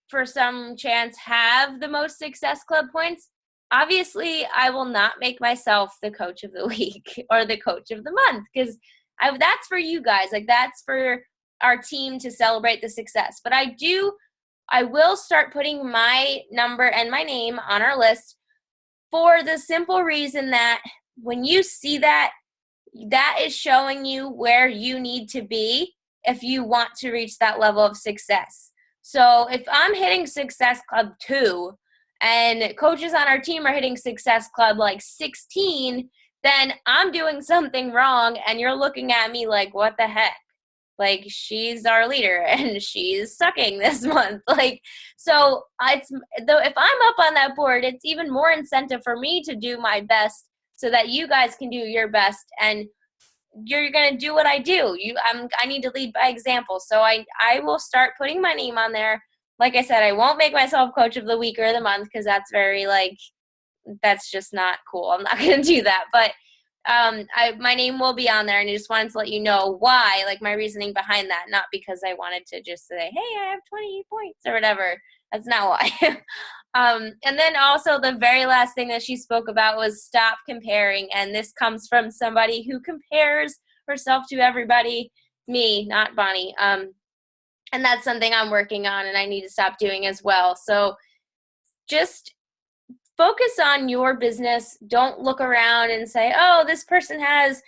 for some chance, have the most Success Club points, obviously I will not make myself the coach of the week or the coach of the month, because that's for you guys. Like, that's for our team to celebrate the success. But I will start putting my number and my name on our list, for the simple reason that when you see that, that is showing you where you need to be if you want to reach that level of success. So if I'm hitting Success Club 2 and coaches on our team are hitting Success Club like 16, then I'm doing something wrong, and you're looking at me like, what the heck? Like, she's our leader and she's sucking this month. Like, so if I'm up on that board, it's even more incentive for me to do my best so that you guys can do your best, and you're going to do what I do. I need to lead by example. So I will start putting my name on there. Like I said, I won't make myself coach of the week or the month, because that's very that's just not cool. I'm not going to do that. But my name will be on there, and I just wanted to let you know why, like my reasoning behind that, not because I wanted to just say, hey, I have 20 points or whatever. That's not why. And then also the very last thing that she spoke about was stop comparing. And this comes from somebody who compares herself to everybody, me, not Bonnie. And that's something I'm working on and I need to stop doing as well. So just focus on your business. Don't look around and say, oh, this person has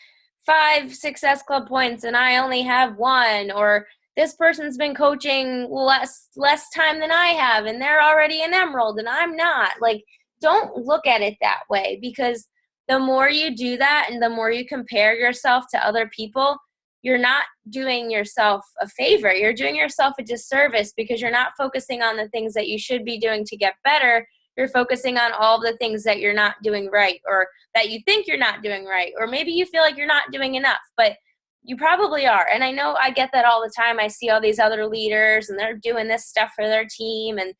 5 Success Club points and I only have 1, or this person's been coaching less time than I have and they're already an emerald and I'm not. Like, don't look at it that way, because the more you do that and the more you compare yourself to other people, you're not doing yourself a favor. You're doing yourself a disservice, because you're not focusing on the things that you should be doing to get better. You're focusing on all the things that you're not doing right, or that you think you're not doing right, or maybe you feel like you're not doing enough, but you probably are. And I know I get that all the time. I see all these other leaders and they're doing this stuff for their team and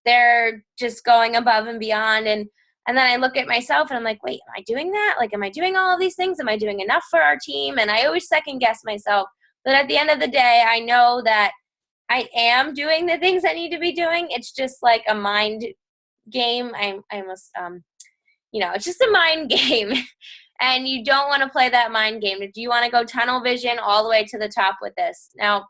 they're just going above and beyond. And then I look at myself and I'm like, wait, am I doing that? Like, am I doing all of these things? Am I doing enough for our team? And I always second guess myself. But at the end of the day, I know that I am doing the things I need to be doing. It's just like a mind game. I almost, it's just a mind game. And you don't want to play that mind game. Do you want to go tunnel vision all the way to the top with this? Now,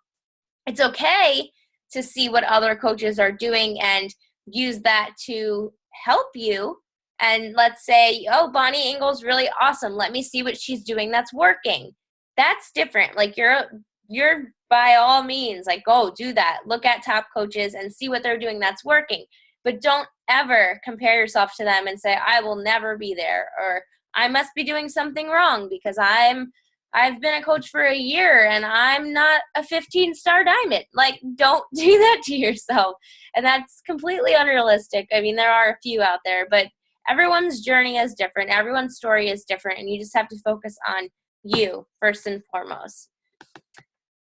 it's okay to see what other coaches are doing and use that to help you And let's say, oh, Bonnie Engle's really awesome. Let me see what she's doing that's working. That's different. Like you're by all means, like, go do that. Look at top coaches and see what they're doing that's working. But don't ever compare yourself to them and say, I will never be there, or I must be doing something wrong because I've been a coach for a year and I'm not a 15-star diamond. Like, don't do that to yourself. And that's completely unrealistic. I mean, there are a few out there, but everyone's journey is different. Everyone's story is different. And you just have to focus on you first and foremost.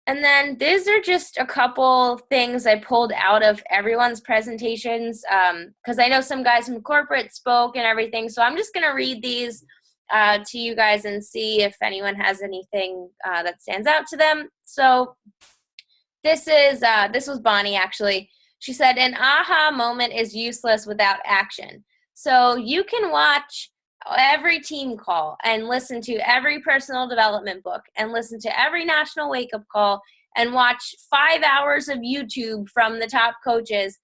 And then these are just a couple things I pulled out of everyone's presentations because I know some guys from corporate spoke and everything. So I'm just going to read these to you guys and see if anyone has anything that stands out to them. So this was Bonnie, actually. She said, an aha moment is useless without action. So you can watch every team call and listen to every personal development book and listen to every national wake-up call and watch 5 hours of YouTube from the top coaches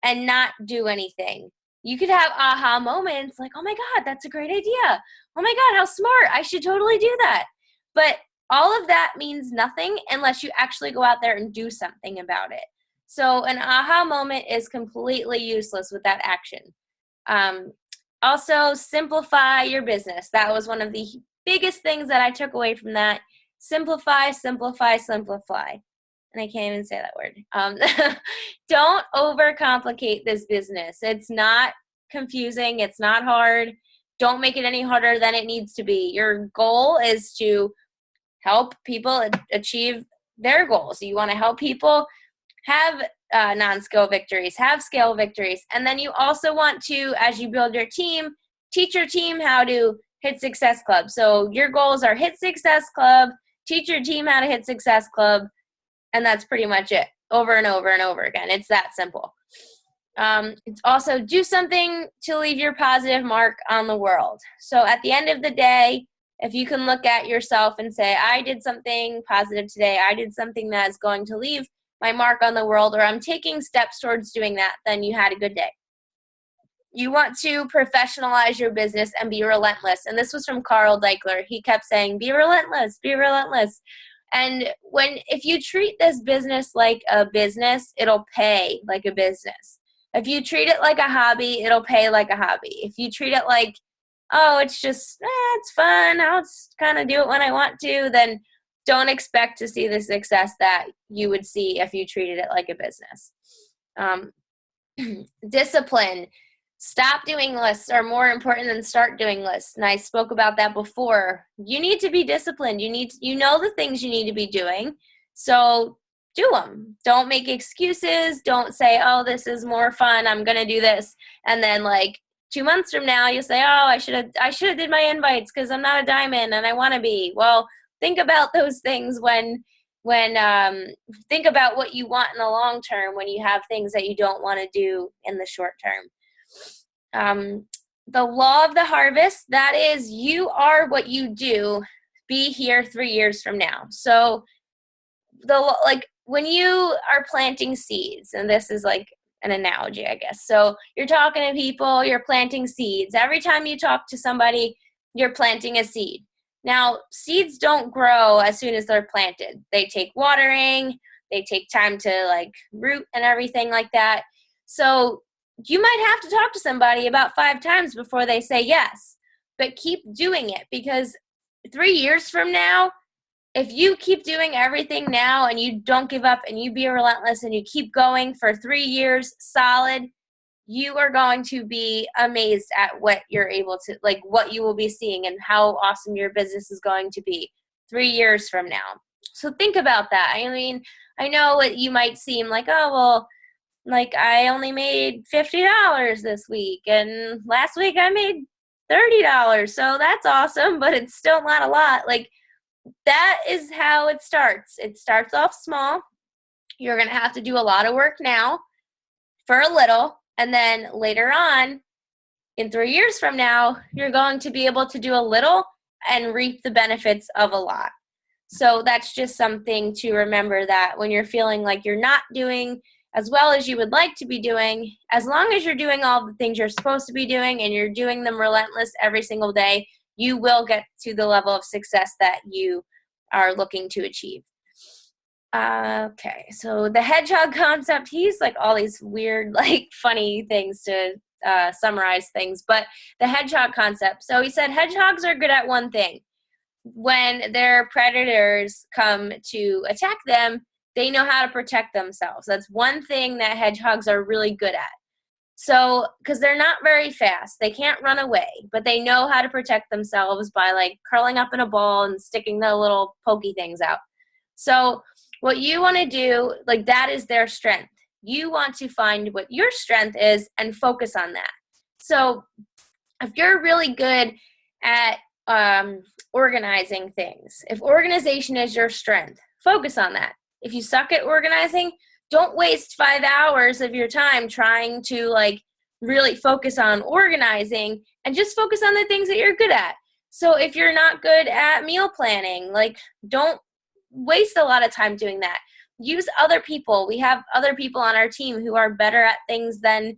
and not do anything. You could have aha moments like, oh my God, that's a great idea. Oh my God, how smart. I should totally do that. But all of that means nothing unless you actually go out there and do something about it. So an aha moment is completely useless without action. Also, simplify your business. That was one of the biggest things that I took away from that. Simplify, simplify, simplify. And I can't even say that word. Don't overcomplicate this business. It's not confusing. It's not hard. Don't make it any harder than it needs to be. Your goal is to help people achieve their goals. You want to help people have non-scale victories, have scale victories. And then you also want to, as you build your team, teach your team how to hit Success Club. So your goals are hit Success Club, teach your team how to hit Success Club, and that's pretty much it, over and over and over again. It's that simple. It's also do something to leave your positive mark on the world. So at the end of the day, if you can look at yourself and say, I did something positive today, I did something that's going to leave my mark on the world, or I'm taking steps towards doing that, then you had a good day. You want to professionalize your business and be relentless. And this was from Carl Deichler. He kept saying, be relentless, be relentless. And if you treat this business like a business, it'll pay like a business. If you treat it like a hobby, it'll pay like a hobby. If you treat it like, oh, it's just, it's fun, I'll just kind of do it when I want to, then don't expect to see the success that you would see if you treated it like a business. Discipline. Stop doing lists are more important than start doing lists. And I spoke about that before. You need to be disciplined. You know the things you need to be doing. So do them. Don't make excuses. Don't say, oh, this is more fun, I'm going to do this. And then like 2 months from now, you'll say, oh, I should have did my invites because I'm not a diamond and I want to be. Well, think about those things when think about what you want in the long term when you have things that you don't want to do in the short term. The law of the harvest, that is, you are what you do. Be here 3 years from now. So when you are planting seeds, and this is like an analogy, I guess. So you're talking to people, you're planting seeds. Every time you talk to somebody, you're planting a seed. Now, seeds don't grow as soon as they're planted. They take watering, they take time to like root and everything like that. So you might have to talk to somebody about 5 times before they say yes, but keep doing it, because 3 years from now, if you keep doing everything now and you don't give up and you be relentless and you keep going for 3 years solid, you are going to be amazed at what you're able to, like what you will be seeing and how awesome your business is going to be 3 years from now. So think about that. I mean, I know what you might seem like, oh, well, like I only made $50 this week and last week I made $30. So that's awesome, but it's still not a lot. Like that is how it starts. It starts off small. You're going to have to do a lot of work now for a little. And then later on, in 3 years from now, you're going to be able to do a little and reap the benefits of a lot. So that's just something to remember, that when you're feeling like you're not doing as well as you would like to be doing, as long as you're doing all the things you're supposed to be doing and you're doing them relentless every single day, you will get to the level of success that you are looking to achieve. Okay, so the Hedgehog Concept, he's like all these weird, like funny things to summarize things, but the Hedgehog Concept. So he said hedgehogs are good at one thing. When their predators come to attack them, they know how to protect themselves. That's one thing that hedgehogs are really good at. So, because they're not very fast, they can't run away, but they know how to protect themselves by like curling up in a ball and sticking the little pokey things out. So what you want to do, like that is their strength. You want to find what your strength is and focus on that. So if you're really good at organizing things, if organization is your strength, focus on that. If you suck at organizing, don't waste 5 hours of your time trying to like really focus on organizing, and just focus on the things that you're good at. So if you're not good at meal planning, like don't waste a lot of time doing that. Use other people. We have other people on our team who are better at things than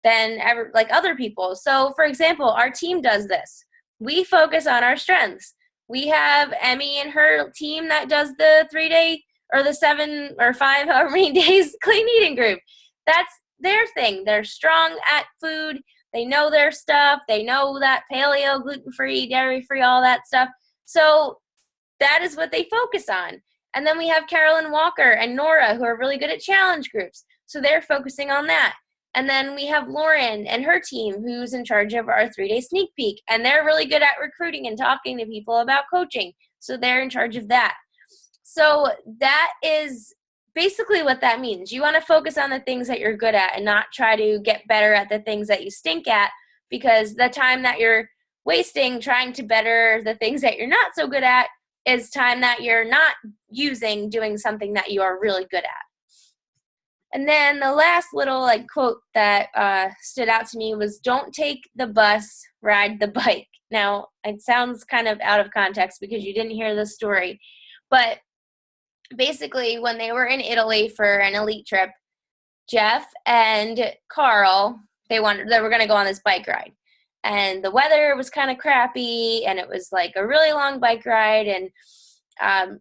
ever, like other people. So for example, our team does this. We focus on our strengths. We have Emmy and her team that does the 3-day or the 7 or 5, however many days clean eating group. That's their thing. They're strong at food. They know their stuff. They know that paleo, gluten-free, dairy-free, all that stuff. So that is what they focus on. And then we have Carolyn Walker and Nora, who are really good at challenge groups. So they're focusing on that. And then we have Lauren and her team, who's in charge of our 3-day sneak peek. And they're really good at recruiting and talking to people about coaching. So they're in charge of that. So that is basically what that means. You want to focus on the things that you're good at and not try to get better at the things that you stink at, because the time that you're wasting trying to better the things that you're not so good at is time that you're not using doing something that you are really good at. And then the last little like quote that stood out to me was, don't take the bus, ride the bike. Now, it sounds kind of out of context because you didn't hear the story, but basically when they were in Italy for an elite trip, Jeff and Carl, they were going to go on this bike ride. And the weather was kind of crappy, and it was like a really long bike ride. And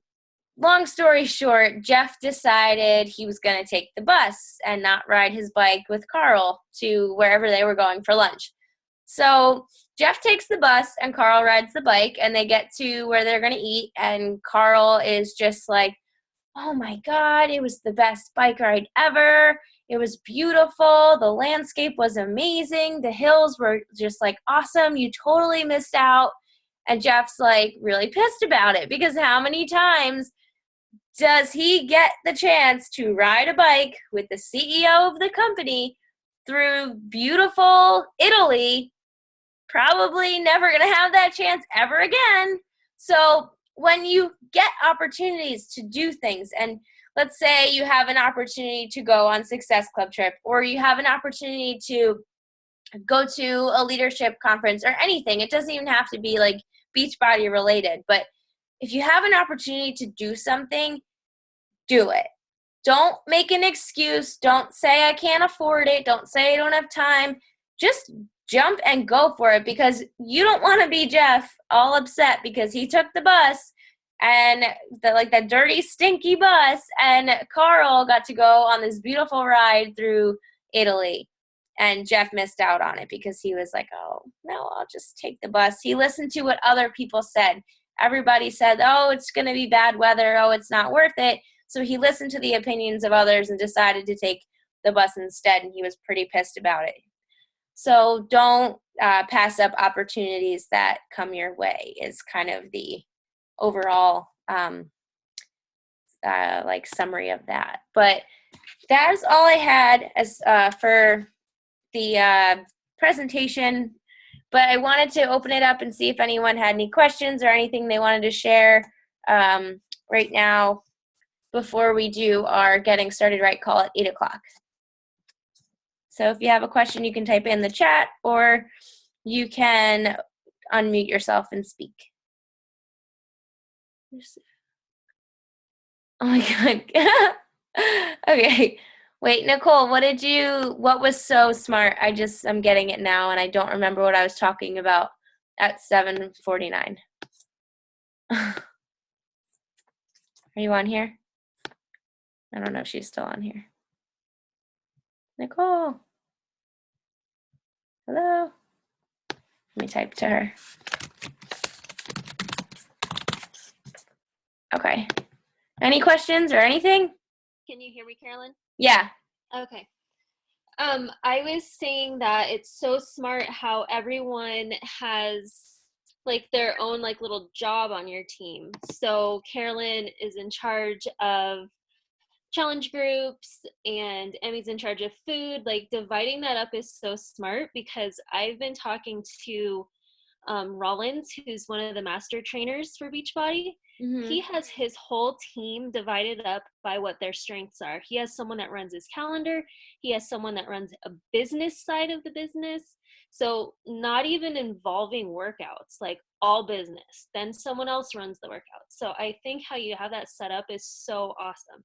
long story short, Jeff decided he was going to take the bus and not ride his bike with Carl to wherever they were going for lunch. So Jeff takes the bus and Carl rides the bike, and they get to where they're going to eat. And Carl is just like, oh my God, it was the best bike ride ever. It was beautiful. The landscape was amazing. The hills were just like awesome. You totally missed out. And Jeff's like really pissed about it, because how many times does he get the chance to ride a bike with the CEO of the company through beautiful Italy? Probably never going to have that chance ever again. So when you get opportunities to do things, and let's say you have an opportunity to go on Success Club trip, or you have an opportunity to go to a leadership conference or anything, it doesn't even have to be like Beachbody related, but if you have an opportunity to do something, do it. Don't make an excuse. Don't say I can't afford it. Don't say I don't have time. Just jump and go for it, because you don't want to be Jeff all upset because he took the bus, and that dirty, stinky bus, and Carl got to go on this beautiful ride through Italy, and Jeff missed out on it because he was like, oh, no, I'll just take the bus. He listened to what other people said. Everybody said, oh, it's going to be bad weather. Oh, it's not worth it. So he listened to the opinions of others and decided to take the bus instead, and he was pretty pissed about it. So don't pass up opportunities that come your way is kind of the overall summary of that. But that's all I had as for the presentation. But I wanted to open it up and see if anyone had any questions or anything they wanted to share right now before we do our getting started right call at 8 o'clock. So if you have a question, you can type in the chat, or you can unmute yourself and speak. Oh my God. Okay. Wait, Nicole, what was so smart? I'm getting it now and I don't remember what I was talking about at 7:49. Are you on here? I don't know if she's still on here. Nicole. Hello. Let me type to her. Okay. Any questions or anything? Can you hear me, Carolyn? Yeah. Okay. I was saying that it's so smart how everyone has like their own like little job on your team. So Carolyn is in charge of challenge groups and Emmy's in charge of food. Like dividing that up is so smart because I've been talking to Rollins, who's one of the master trainers for Beachbody. He has his whole team divided up by what their strengths are. He has someone that runs his calendar. He has someone that runs a business side of the business. So not even involving workouts, like all business. Then someone else runs the workouts. So I think how you have that set up is so awesome.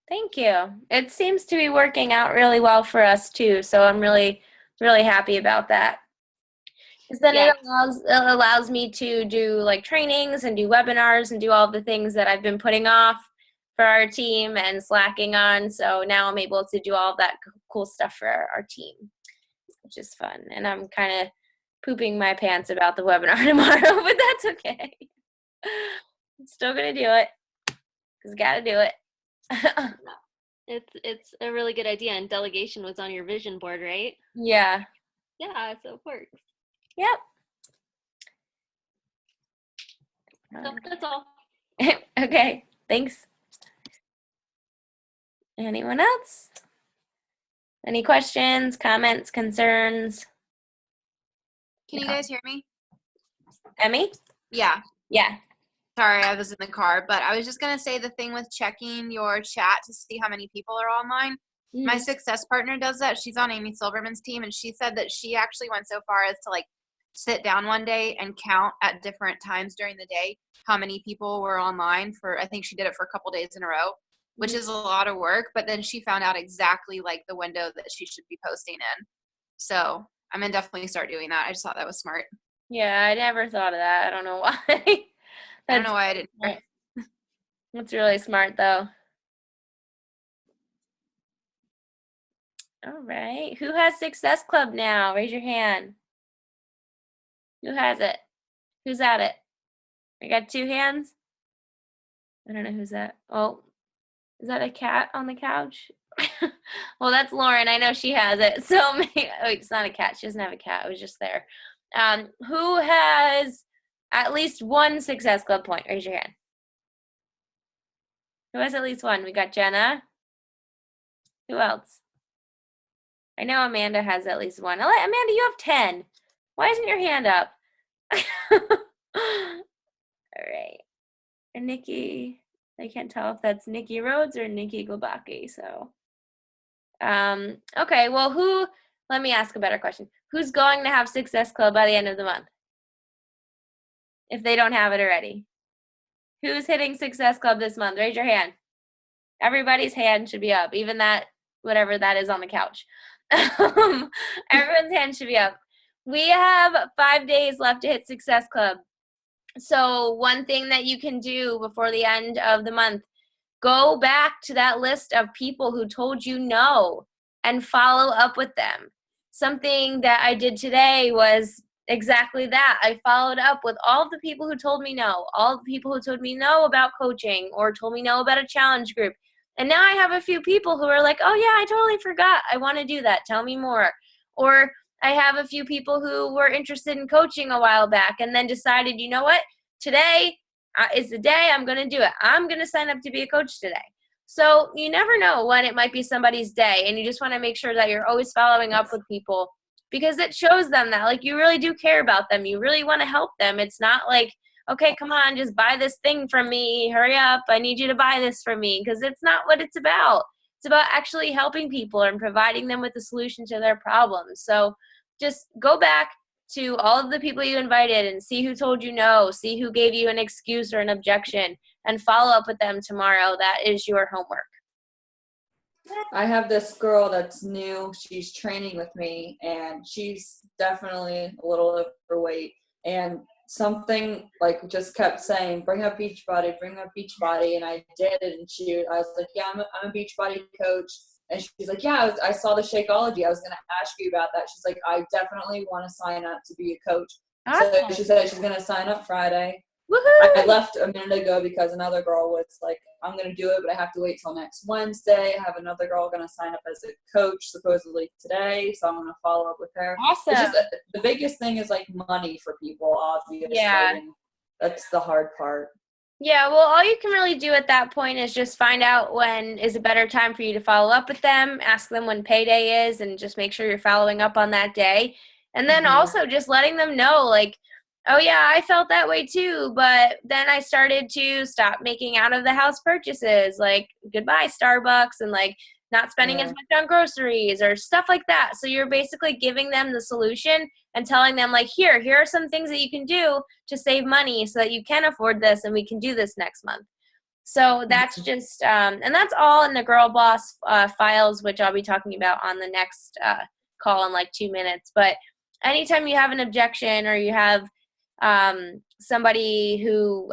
Thank you. It seems to be working out really well for us too. So I'm really, really happy about that. Because then it allows me to do like trainings and do webinars and do all the things that I've been putting off for our team and slacking on. So now I'm able to do all of that cool stuff for our team, which is fun. And I'm kind of pooping my pants about the webinar tomorrow, but that's okay. I'm still going to do it because got to do it. It's a really good idea, and delegation was on your vision board, right? Yeah. Yeah, so it works. Yep. So that's all. Okay, thanks. Anyone else? Any questions, comments, concerns? Can you guys hear me? Emmy? Yeah. Yeah. Sorry, I was in the car, but I was just going to say the thing with checking your chat to see how many people are online. My success partner does that. She's on Amy Silverman's team, and she said that she actually went so far as to like sit down one day and count at different times during the day how many people were online for, I think she did it for a couple days in a row, which is a lot of work, but then she found out exactly like the window that she should be posting in. So I'm going to definitely start doing that. I just thought that was smart. Yeah, I never thought of that. I don't know why. I don't know why I didn't. That's really smart, though. All right. Who has Success Club now? Raise your hand. Who has it? Who's at it? I got 2 hands. I don't know who's that. Oh, is that a cat on the couch? Well, that's Lauren. I know she has it. So wait, it's not a cat. She doesn't have a cat. It was just there. Who has at least 1 Success Club point? Raise your hand. Who has at least 1? We got Jenna. Who else? I know Amanda has at least 1. Amanda, you have 10. Why isn't your hand up? All right. And Nikki, I can't tell if that's Nikki Rhodes or Nikki Globaki. So, okay. Well, let me ask a better question. Who's going to have Success Club by the end of the month? If they don't have it already. Who's hitting Success Club this month? Raise your hand. Everybody's hand should be up, even that, whatever that is on the couch. Everyone's hand should be up. We have 5 days left to hit Success Club. So one thing that you can do before the end of the month, go back to that list of people who told you no and follow up with them. Something that I did today was exactly that. I followed up with all of the people who told me no, all the people who told me no about coaching or told me no about a challenge group. And now I have a few people who are like, oh yeah, I totally forgot. I want to do that. Tell me more. Or I have a few people who were interested in coaching a while back and then decided, you know what, today is the day I'm going to do it. I'm going to sign up to be a coach today. So you never know when it might be somebody's day, and you just want to make sure that you're always following up with people because it shows them that like you really do care about them. You really want to help them. It's not like, okay, come on, just buy this thing from me. Hurry up. I need you to buy this from me, because it's not what it's about. It's about actually helping people and providing them with a solution to their problems. So just go back to all of the people you invited and see who told you no, see who gave you an excuse or an objection, and follow up with them tomorrow. That is your homework. I have this girl that's new. She's training with me, and she's definitely a little overweight. And something like just kept saying, "Bring up Beachbody, bring up Beachbody," and I did it. And I was like, "Yeah, I'm a Beachbody coach." And she's like, "Yeah, I saw the Shakeology. I was gonna ask you about that." She's like, "I definitely want to sign up to be a coach." Awesome. So she said she's gonna sign up Friday. Woohoo! I left a minute ago because another girl was like, "I'm going to do it, but I have to wait till next Wednesday." I have another girl going to sign up as a coach supposedly today, so I'm going to follow up with her. Awesome. It's just the biggest thing is like money for people, obviously. Yeah. And that's the hard part. Yeah, well, all you can really do at that point is just find out when is a better time for you to follow up with them, ask them when payday is, and just make sure you're following up on that day. And then also just letting them know, like, oh, yeah, I felt that way too, but then I started to stop making out of the house purchases, like goodbye Starbucks, and like not spending as much on groceries or stuff like that. So you're basically giving them the solution and telling them, like, here are some things that you can do to save money so that you can afford this and we can do this next month. So that's just, and that's all in the Girl Boss files, which I'll be talking about on the next call in like 2 minutes. But anytime you have an objection or you have somebody who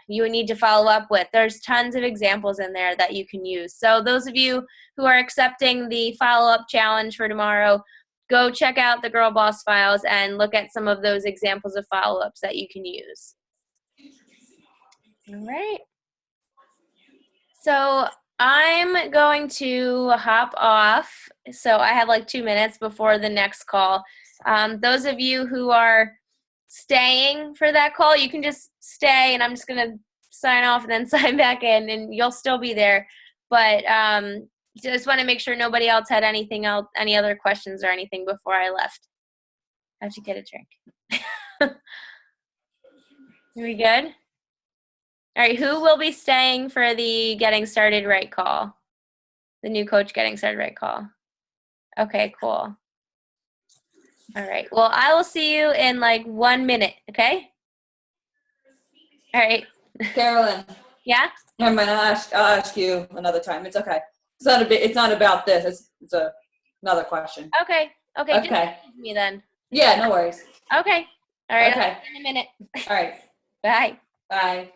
you need to follow up with, there's tons of examples in there that you can use. So those of you who are accepting the follow-up challenge for tomorrow, go check out the Girl Boss files and look at some of those examples of follow-ups that you can use. All right. So I'm going to hop off. So I have like 2 minutes before the next call. Those of you who are staying for that call, you can just stay, and I'm just going to sign off and then sign back in, and you'll still be there. But just want to make sure nobody else had any other questions or anything before I left. How'd you get a drink? Are we good? All right, who will be staying for the Getting Started Right call? The new coach Getting Started Right call. Okay, cool. All right, well, I will see you in like 1 minute, okay? All right. Carolyn. Yeah? Never mind, I'll ask you another time. It's okay. It's not about this. It's another question. Okay. Okay. Just message me then. Yeah, no worries. Okay. All right. Okay. I'll see you in a minute. All right. Bye. Bye.